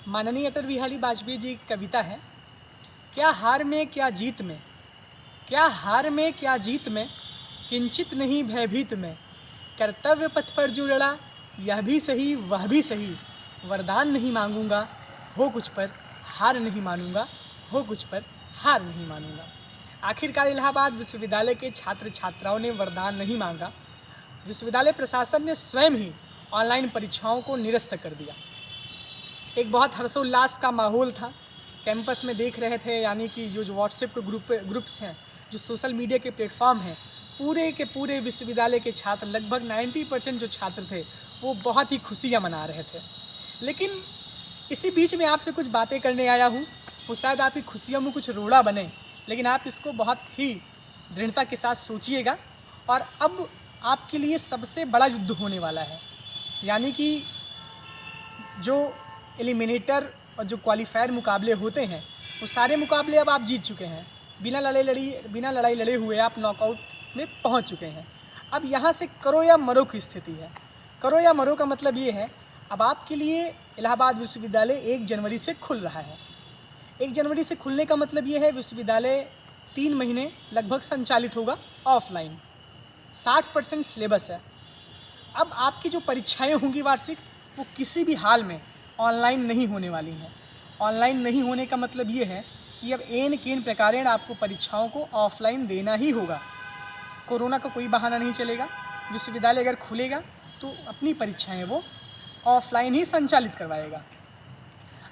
माननीय अटल बिहारी वाजपेयी जी की कविता है, क्या हार में क्या जीत में, क्या हार में क्या जीत में, किंचित नहीं भयभीत में, कर्तव्य पथ पर जो लड़ा यह भी सही वह भी सही, वरदान नहीं मांगूंगा हो कुछ पर हार नहीं मानूंगा, हो कुछ पर हार नहीं मानूंगा। आखिरकार इलाहाबाद विश्वविद्यालय के छात्र छात्राओं ने वरदान नहीं मांगा, विश्वविद्यालय प्रशासन ने स्वयं ही ऑनलाइन परीक्षाओं को निरस्त कर दिया। एक बहुत हर्षोल्लास का माहौल था। कैंपस में देख रहे थे, यानी कि जो व्हाट्सएप के ग्रुप्स हैं, जो सोशल मीडिया के प्लेटफॉर्म हैं, पूरे के पूरे विश्वविद्यालय के छात्र, लगभग 90% जो छात्र थे, वो बहुत ही खुशियाँ मना रहे थे। लेकिन इसी बीच में आपसे कुछ बातें करने आया हूँ। वो शायद आपकी खुशियों में कुछ रोड़ा बने, लेकिन आप इसको बहुत ही दृढ़ता के साथ सोचिएगा। और अब आपके लिए सबसे बड़ा युद्ध होने वाला है, यानी कि जो एलिमिनेटर और जो क्वालिफायर मुकाबले होते हैं, वो सारे मुकाबले अब आप जीत चुके हैं। बिना लड़ाई लड़े हुए आप नॉकआउट में पहुंच चुके हैं। अब यहाँ से करो या मरो की स्थिति है। करो या मरो का मतलब ये है, अब आपके लिए इलाहाबाद विश्वविद्यालय 1 जनवरी से खुल रहा है। 1 जनवरी से खुलने का मतलब ये है, विश्वविद्यालय 3 महीने लगभग संचालित होगा ऑफलाइन। 60% सिलेबस है। अब आपकी जो परीक्षाएं होंगी वार्षिक, वो किसी भी हाल में ऑनलाइन नहीं होने वाली हैं। ऑनलाइन नहीं होने का मतलब ये है कि अब एन केन प्रकारेण आपको परीक्षाओं को ऑफलाइन देना ही होगा। कोरोना का कोई बहाना नहीं चलेगा। विश्वविद्यालय अगर खुलेगा तो अपनी परीक्षाएं वो ऑफलाइन ही संचालित करवाएगा।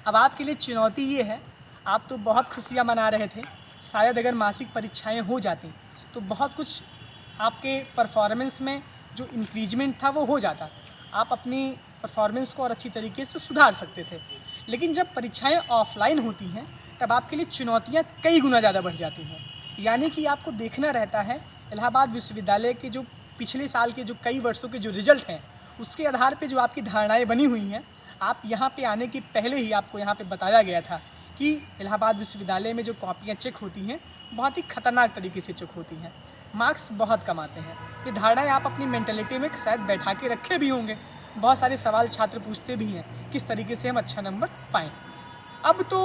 अब आपके लिए चुनौती ये है, आप तो बहुत खुशियाँ मना रहे थे, शायद अगर मासिक परीक्षाएं हो जाती तो बहुत कुछ आपके परफॉर्मेंस में जो इंक्रीजमेंट था वो हो जाता, आप अपनी परफॉर्मेंस को और अच्छी तरीके से सुधार सकते थे। लेकिन जब परीक्षाएं ऑफलाइन होती हैं, तब आपके लिए चुनौतियां कई गुना ज़्यादा बढ़ जाती हैं। यानी कि आपको देखना रहता है इलाहाबाद विश्वविद्यालय के जो पिछले साल के जो कई वर्षों के जो रिजल्ट हैं, उसके आधार पे जो आपकी धारणाएं बनी हुई हैं। आप यहाँ पे आने के पहले ही आपको यहाँ पे बताया गया था कि इलाहाबाद विश्वविद्यालय में जो कॉपियाँ चेक होती हैं, बहुत ही खतरनाक तरीके से चेक होती हैं, मार्क्स बहुत कम आते हैं। ये धारणाएँ आप अपनी मेंटलिटी में शायद बैठा के रखे भी होंगे। बहुत सारे सवाल छात्र पूछते भी हैं, किस तरीके से हम अच्छा नंबर पाएँ। अब तो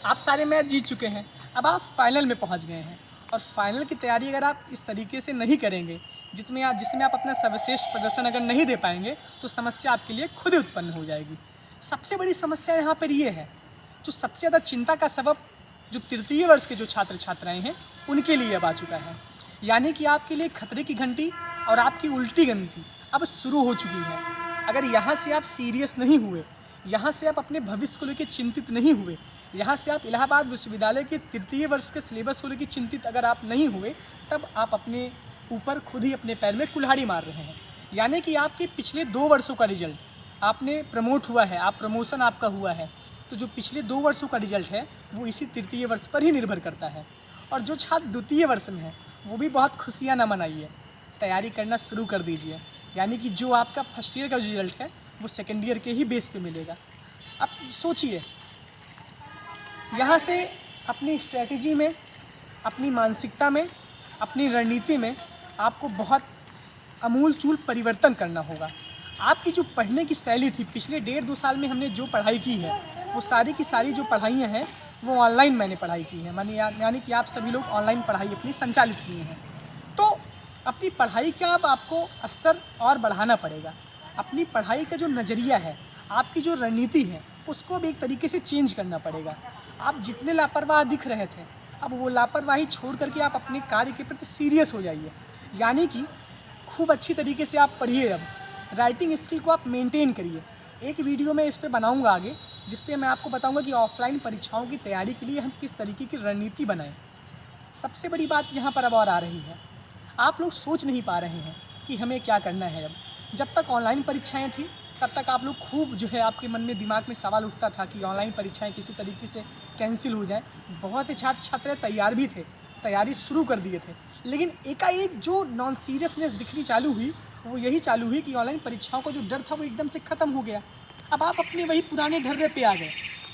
आप सारे मैच जीत चुके हैं, अब आप फाइनल में पहुंच गए हैं। और फाइनल की तैयारी अगर आप इस तरीके से नहीं करेंगे, जिसमें आप अपना सर्वश्रेष्ठ प्रदर्शन अगर नहीं दे पाएंगे, तो समस्या आपके लिए खुद ही उत्पन्न हो जाएगी। सबसे बड़ी समस्या यहाँ पर ये है, जो सबसे ज़्यादा चिंता का सबब जो तृतीय वर्ष के जो छात्र छात्राएँ हैं, उनके लिए अब आ चुका है। यानी कि आपके लिए खतरे की घंटी और आपकी उल्टी गिनती अब शुरू हो चुकी है। अगर यहाँ से आप सीरियस नहीं हुए, यहाँ से आप अपने भविष्य को लेकर चिंतित नहीं हुए, यहाँ से आप इलाहाबाद विश्वविद्यालय के तृतीय वर्ष के सिलेबस को लेकर चिंतित अगर आप नहीं हुए, तब आप अपने ऊपर खुद ही अपने पैर में कुल्हाड़ी मार रहे हैं। यानी कि आपके पिछले 2 वर्षों का रिजल्ट, आपने प्रमोट हुआ है, आप प्रमोशन आपका हुआ है, तो जो पिछले 2 वर्षों का रिजल्ट है वो इसी तृतीय वर्ष पर ही निर्भर करता है। और जो छात्र द्वितीय वर्ष में है, वो भी बहुत खुशियाँ न मनाइए, तैयारी करना शुरू कर दीजिए। यानी कि जो आपका फर्स्ट ईयर का जो रिजल्ट है, वो सेकेंड ईयर के ही बेस पे मिलेगा। अब सोचिए, यहाँ से अपनी स्ट्रैटेजी में, अपनी मानसिकता में, अपनी रणनीति में आपको बहुत आमूल-चूल परिवर्तन करना होगा। आपकी जो पढ़ने की शैली थी, पिछले 1.5-2 साल में हमने जो पढ़ाई की है, वो सारी की सारी जो पढ़ाइयाँ हैं, वो ऑनलाइन मैंने पढ़ाई की है। यानी कि आप सभी लोग ऑनलाइन पढ़ाई अपनी संचालित किए हैं। तो अपनी पढ़ाई का अब आपको स्तर और बढ़ाना पड़ेगा। अपनी पढ़ाई का जो नज़रिया है, आपकी जो रणनीति है, उसको भी एक तरीके से चेंज करना पड़ेगा। आप जितने लापरवाह दिख रहे थे, अब वो लापरवाही छोड़ करके आप अपने कार्य के प्रति सीरियस हो जाइए। यानी कि खूब अच्छी तरीके से आप पढ़िए। अब राइटिंग स्किल को आप मेंटेन करिए। एक वीडियो मैं इस पर बनाऊँगा आगे, जिस पे मैं आपको बताऊँगा कि ऑफलाइन परीक्षाओं की तैयारी के लिए हम किस तरीके की रणनीति बनाएं। सबसे बड़ी बात यहाँ पर अब और आ रही है, आप लोग सोच नहीं पा रहे हैं कि हमें क्या करना है। अब जब तक ऑनलाइन परीक्षाएं थी, तब तक आप लोग खूब जो है, आपके मन में दिमाग में सवाल उठता था कि ऑनलाइन परीक्षाएं किसी तरीके से कैंसिल हो जाएं। बहुत से छात्र छात्राएँ तैयार भी थे, तैयारी शुरू कर दिए थे। लेकिन एकाएक जो नॉन सीरियसनेस दिखनी चालू हुई, वो यही चालू हुई कि ऑनलाइन परीक्षाओं का जो डर था वो एकदम से ख़त्म हो गया। अब आप अपने वही पुराने ढर्रे पे आ गए,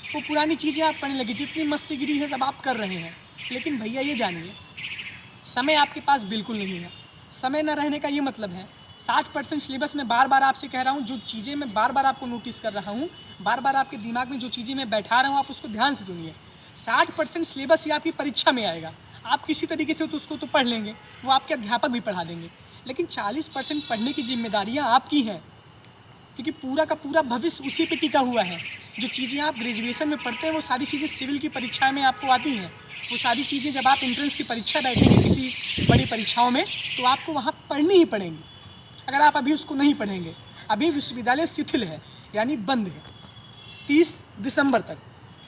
वो पुरानी चीज़ें आप करने लगे, जितनी मस्तीगिरी है सब आप कर रहे हैं। लेकिन भैया ये जानिए, समय आपके पास बिल्कुल नहीं है। समय न रहने का ये मतलब है, 60% सिलेबस में बार बार आपसे कह रहा हूँ, जो चीज़ें मैं बार बार आपको नोटिस कर रहा हूँ, बार बार आपके दिमाग में जो चीज़ें मैं बैठा रहा हूँ, आप उसको ध्यान से सुनिए। 60% सिलेबस ही आपकी परीक्षा में आएगा। आप किसी तरीके से तो उसको तो पढ़ लेंगे, वो आपके अध्यापक भी पढ़ा देंगे, लेकिन 40% पढ़ने की जिम्मेदारियाँ आपकी हैं, क्योंकि पूरा का पूरा भविष्य उसी पे टिका हुआ है। जो चीज़ें आप ग्रेजुएशन में पढ़ते हैं वो सारी चीज़ें सिविल की परीक्षा में आपको आती हैं। वो सारी चीज़ें जब आप एंट्रेंस की परीक्षा बैठेंगे किसी बड़ी परीक्षाओं में, तो आपको वहाँ पढ़नी ही पड़ेंगी। अगर आप अभी उसको नहीं पढ़ेंगे, अभी विश्वविद्यालय शिथिल है, यानी बंद है 30 दिसंबर तक।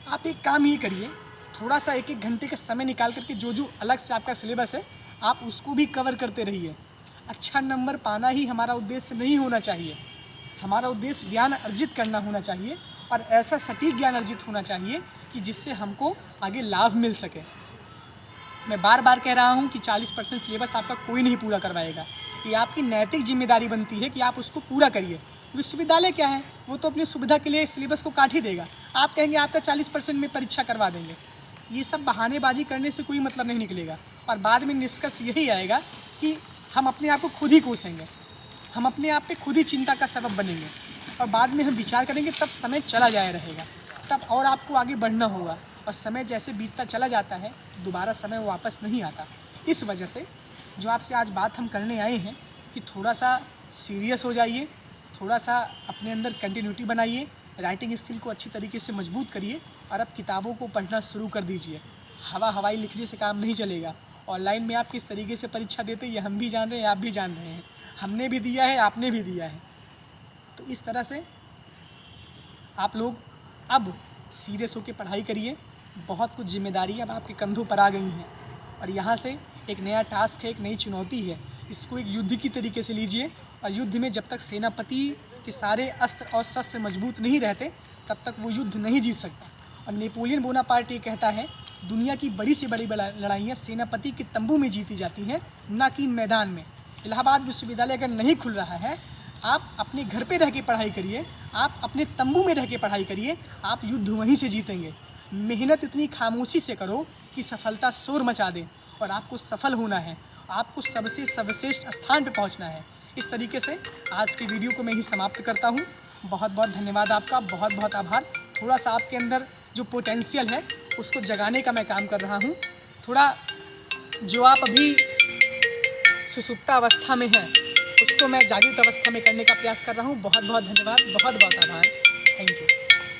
आप एक काम ये करिए, थोड़ा सा 1-1 घंटे का समय निकाल करके जो अलग से आपका सिलेबस है, आप उसको भी कवर करते रहिए। अच्छा नंबर पाना ही हमारा उद्देश्य नहीं होना चाहिए। हमारा उद्देश्य ज्ञान अर्जित करना होना चाहिए, और ऐसा सटीक ज्ञान अर्जित होना चाहिए कि जिससे हमको आगे लाभ मिल सके। मैं बार बार कह रहा हूँ कि 40% सिलेबस आपका कोई नहीं पूरा करवाएगा। ये आपकी नैतिक जिम्मेदारी बनती है कि आप उसको पूरा करिए। विश्वविद्यालय क्या है, वो तो अपनी सुविधा के लिए सिलेबस को काट ही देगा। आप कहेंगे आपका 40% में परीक्षा करवा देंगे। ये सब बहानेबाजी करने से कोई मतलब नहीं निकलेगा, और बाद में निष्कर्ष यही आएगा कि हम अपने आप को खुद ही कोसेंगे, हम अपने आप पे खुद ही चिंता का सबब बनेंगे, और बाद में हम विचार करेंगे, तब समय चला जाया रहेगा, तब और आपको आगे बढ़ना होगा। और समय जैसे बीतता चला जाता है, तो दोबारा समय वापस नहीं आता। इस वजह से जो आपसे आज बात हम करने आए हैं कि थोड़ा सा सीरियस हो जाइए, थोड़ा सा अपने अंदर कंटिन्यूटी बनाइए, राइटिंग स्किल को अच्छी तरीके से मजबूत करिए, और अब किताबों को पढ़ना शुरू कर दीजिए। हवाई लिखने से काम नहीं चलेगा। ऑनलाइन में आप किस तरीके से परीक्षा देते हैं ये हम भी जान रहे हैं, आप भी जान रहे हैं, हमने भी दिया है, आपने भी दिया है। तो इस तरह से आप लोग अब सीरियस होकर पढ़ाई करिए। बहुत कुछ जिम्मेदारियाँ अब आपके कंधों पर आ गई हैं, और यहाँ से एक नया टास्क है, एक नई चुनौती है। इसको एक युद्ध की तरीके से लीजिए, और युद्ध में जब तक सेनापति के सारे अस्त्र और शस्त्र मजबूत नहीं रहते, तब तक वो युद्ध नहीं जीत सकता। और नेपोलियन बोनापार्ट ये कहता है, दुनिया की बड़ी से बड़ी लड़ाइयाँ सेनापति के तंबू में जीती जाती हैं, ना कि मैदान में। इलाहाबाद विश्वविद्यालय अगर नहीं खुल रहा है, आप अपने घर पे रह के पढ़ाई करिए, आप अपने तंबू में रह के पढ़ाई करिए, आप युद्ध वहीं से जीतेंगे। मेहनत इतनी खामोशी से करो कि सफलता शोर मचा दे, और आपको सफल होना है, आपको सबसे सर्वश्रेष्ठ स्थान पर पहुँचना है। इस तरीके से आज की वीडियो को मैं ही समाप्त करता हूँ। बहुत बहुत धन्यवाद आपका, बहुत बहुत आभार। थोड़ा सा आपके अंदर जो पोटेंशियल है उसको जगाने का मैं काम कर रहा हूँ। थोड़ा जो आप अभी सुसुप्त अवस्था में हैं उसको मैं जागृत अवस्था में करने का प्रयास कर रहा हूँ। बहुत बहुत धन्यवाद, बहुत बहुत आभार। Thank you.